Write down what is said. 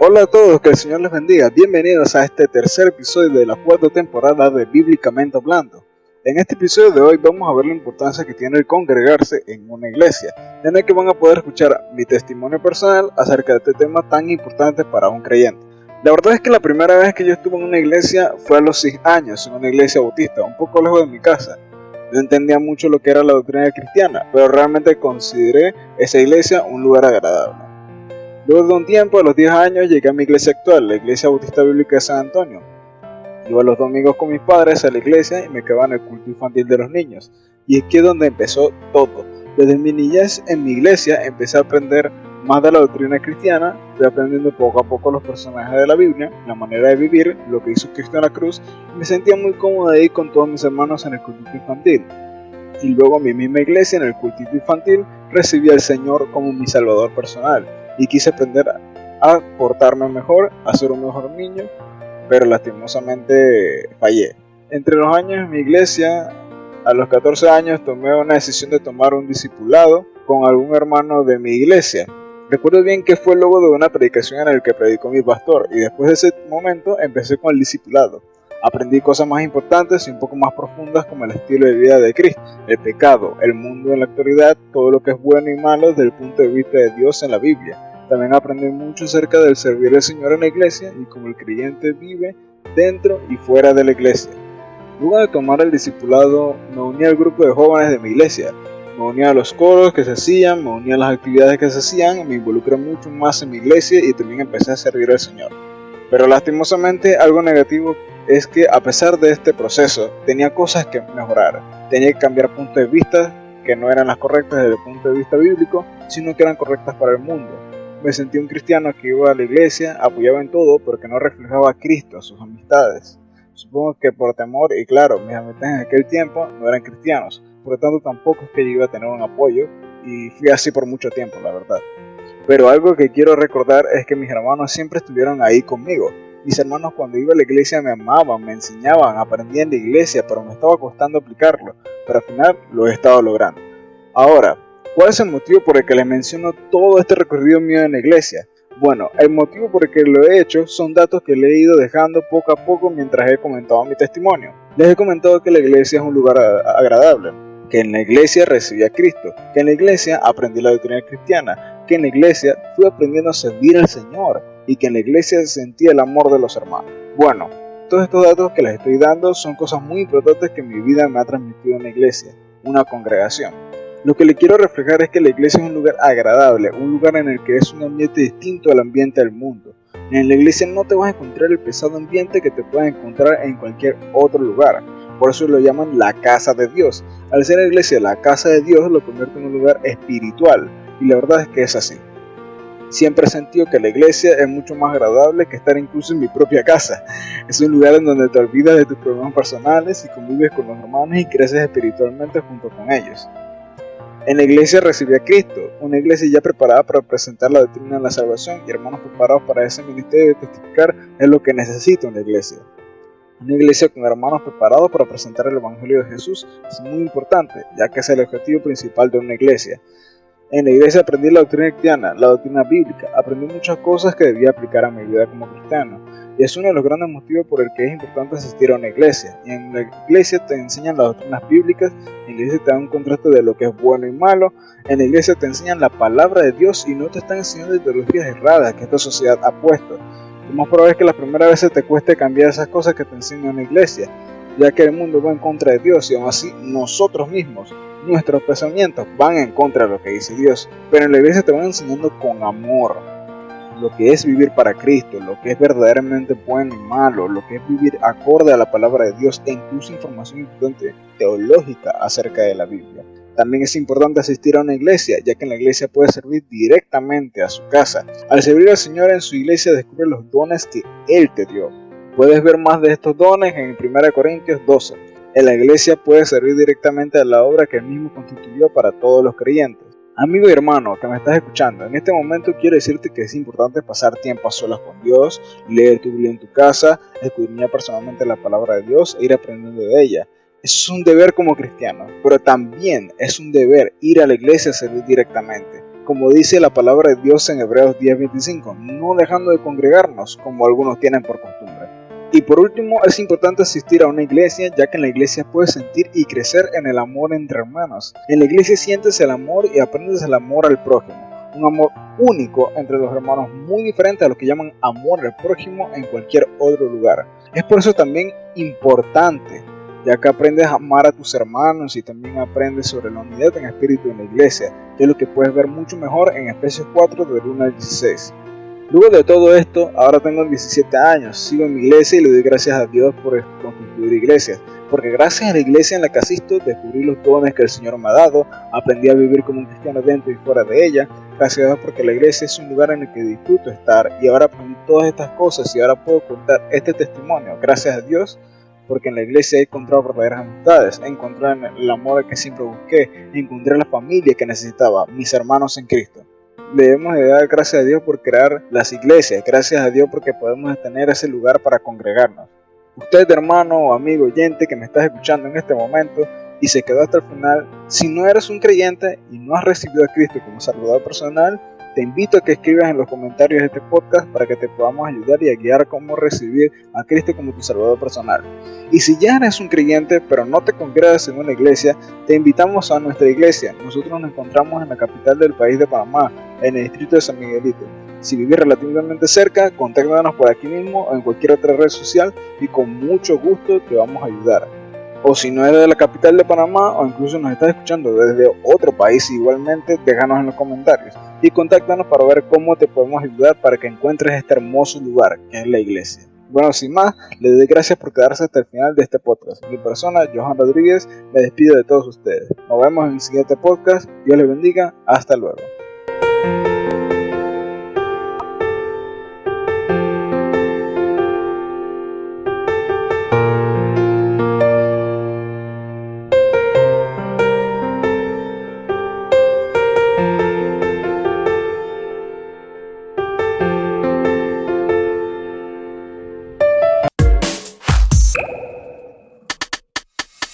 Hola a todos, que el Señor les bendiga. Bienvenidos a este tercer episodio de la cuarta temporada de Bíblicamente Hablando. En este episodio de hoy vamos a ver la importancia que tiene el congregarse en una iglesia, en el que van a poder escuchar mi testimonio personal acerca de este tema tan importante para un creyente. La verdad es que la primera vez que yo estuve en una iglesia fue a los 6 años, en una iglesia bautista, un poco lejos de mi casa. No entendía mucho lo que era la doctrina cristiana, pero realmente consideré esa iglesia un lugar agradable. Luego de un tiempo, a los 10 años, llegué a mi iglesia actual, la Iglesia Bautista Bíblica de San Antonio. Iba los domingos con mis padres a la iglesia y me quedaba en el culto infantil de los niños. Y aquí es donde empezó todo. Desde mi niñez en mi iglesia empecé a aprender más de la doctrina cristiana, fui aprendiendo poco a poco los personajes de la Biblia, la manera de vivir, lo que hizo Cristo en la cruz, y me sentía muy cómodo ahí con todos mis hermanos en el culto infantil. Y luego en mi misma iglesia, en el cultito infantil, recibí al Señor como mi salvador personal. Y quise aprender a portarme mejor, a ser un mejor niño, pero lastimosamente fallé. Entre los años en mi iglesia, a los 14 años tomé una decisión de tomar un discipulado con algún hermano de mi iglesia. Recuerdo bien que fue luego de una predicación en la que predicó mi pastor, y después de ese momento empecé con el discipulado. Aprendí cosas más importantes y un poco más profundas, como el estilo de vida de Cristo, el pecado, el mundo en la actualidad, todo lo que es bueno y malo desde el punto de vista de Dios en la Biblia. También aprendí mucho acerca del servir al Señor en la iglesia y cómo el creyente vive dentro y fuera de la iglesia. Luego de tomar el discipulado, me uní al grupo de jóvenes de mi iglesia. Me uní a los coros que se hacían, me uní a las actividades que se hacían, me involucré mucho más en mi iglesia y también empecé a servir al Señor. Pero lastimosamente algo negativo es que a pesar de este proceso tenía cosas que mejorar. Tenía que cambiar puntos de vista que no eran las correctas desde el punto de vista bíblico, sino que eran correctas para el mundo. Me sentí un cristiano que iba a la iglesia, apoyaba en todo, pero que no reflejaba a Cristo, a sus amistades. Supongo que por temor, y claro, mis amistades en aquel tiempo no eran cristianos, por lo tanto tampoco es que yo iba a tener un apoyo, y fui así por mucho tiempo, la verdad. Pero algo que quiero recordar es que mis hermanos siempre estuvieron ahí conmigo. Mis hermanos cuando iba a la iglesia me amaban, me enseñaban, aprendí en la iglesia, pero me estaba costando aplicarlo, pero al final lo he estado logrando. Ahora, ¿cuál es el motivo por el que les menciono todo este recorrido mío en la iglesia? Bueno, el motivo por el que lo he hecho son datos que le he ido dejando poco a poco mientras he comentado mi testimonio. Les he comentado que la iglesia es un lugar agradable, que en la iglesia recibí a Cristo, que en la iglesia aprendí la doctrina cristiana, que en la iglesia fui aprendiendo a servir al Señor y que en la iglesia sentí el amor de los hermanos. Bueno, todos estos datos que les estoy dando son cosas muy importantes que mi vida me ha transmitido en la iglesia, una congregación. Lo que le quiero reflejar es que la iglesia es un lugar agradable, un lugar en el que es un ambiente distinto al ambiente del mundo. En la iglesia no te vas a encontrar el pesado ambiente que te puedes encontrar en cualquier otro lugar. Por eso lo llaman la casa de Dios. Al ser la iglesia la casa de Dios, lo convierte en un lugar espiritual. Y la verdad es que es así. Siempre he sentido que la iglesia es mucho más agradable que estar incluso en mi propia casa. Es un lugar en donde te olvidas de tus problemas personales y convives con los hermanos y creces espiritualmente junto con ellos. En la iglesia recibí a Cristo, una iglesia ya preparada para presentar la doctrina de la salvación y hermanos preparados para ese ministerio de testificar es lo que necesita una iglesia. Una iglesia con hermanos preparados para presentar el Evangelio de Jesús es muy importante, ya que es el objetivo principal de una iglesia. En la iglesia aprendí la doctrina cristiana, la doctrina bíblica, aprendí muchas cosas que debía aplicar a mi vida como cristiano. Y es uno de los grandes motivos por el que es importante asistir a una iglesia. Y en la iglesia te enseñan las doctrinas bíblicas, en la iglesia te dan un contraste de lo que es bueno y malo, en la iglesia te enseñan la palabra de Dios y no te están enseñando ideologías erradas que esta sociedad ha puesto. Lo más probable es que las primeras veces te cueste cambiar esas cosas que te enseñan en la iglesia, ya que el mundo va en contra de Dios y aún así nosotros mismos, nuestros pensamientos van en contra de lo que dice Dios. Pero en la iglesia te van enseñando con amor lo que es vivir para Cristo, lo que es verdaderamente bueno y malo, lo que es vivir acorde a la palabra de Dios e incluso información importante teológica acerca de la Biblia. También es importante asistir a una iglesia, ya que en la iglesia puedes servir directamente a su casa. Al servir al Señor en su iglesia descubre los dones que Él te dio. Puedes ver más de estos dones en 1 Corintios 12. En la iglesia puedes servir directamente a la obra que Él mismo constituyó para todos los creyentes. Amigo y hermano que me estás escuchando, en este momento quiero decirte que es importante pasar tiempo a solas con Dios, leer tu Biblia en tu casa, escudriñar personalmente la palabra de Dios e ir aprendiendo de ella. Es un deber como cristiano, pero también es un deber ir a la iglesia a servir directamente. Como dice la palabra de Dios en Hebreos 10:25, no dejando de congregarnos como algunos tienen por costumbre. Y por último, es importante asistir a una iglesia, ya que en la iglesia puedes sentir y crecer en el amor entre hermanos. En la iglesia sientes el amor y aprendes el amor al prójimo. Un amor único entre los hermanos, muy diferente a lo que llaman amor al prójimo en cualquier otro lugar. Es por eso también importante, ya que aprendes a amar a tus hermanos y también aprendes sobre la unidad en espíritu en la iglesia, que es lo que puedes ver mucho mejor en Efesios 4, del 1 al 16. Luego de todo esto, ahora tengo 17 años, sigo en mi iglesia y le doy gracias a Dios por constituir iglesias, porque gracias a la iglesia en la que asisto descubrí los dones que el Señor me ha dado, aprendí a vivir como un cristiano dentro y fuera de ella, gracias a Dios porque la iglesia es un lugar en el que disfruto estar y ahora aprendí todas estas cosas y ahora puedo contar este testimonio, gracias a Dios, porque en la iglesia he encontrado verdaderas amistades, encontré el amor que siempre busqué, encontré la familia que necesitaba, mis hermanos en Cristo. Debemos de dar gracias a Dios por crear las iglesias, gracias a Dios porque podemos tener ese lugar para congregarnos. Usted, hermano o amigo oyente que me estás escuchando en este momento y se quedó hasta el final, si no eres un creyente y no has recibido a Cristo como Salvador personal, te invito a que escribas en los comentarios de este podcast para que te podamos ayudar y a guiar cómo recibir a Cristo como tu Salvador personal. Y si ya eres un creyente pero no te congregas en una iglesia, te invitamos a nuestra iglesia. Nosotros nos encontramos en la capital del país de Panamá, en el distrito de San Miguelito. Si vivís relativamente cerca, contáctanos por aquí mismo o en cualquier otra red social y con mucho gusto te vamos a ayudar. O si no eres de la capital de Panamá o incluso nos estás escuchando desde otro país igualmente, déjanos en los comentarios y contáctanos para ver cómo te podemos ayudar para que encuentres este hermoso lugar que es la iglesia. Bueno, sin más, les doy gracias por quedarse hasta el final de este podcast. Mi persona, Johan Rodríguez, me despido de todos ustedes. Nos vemos en el siguiente podcast. Dios les bendiga. Hasta luego.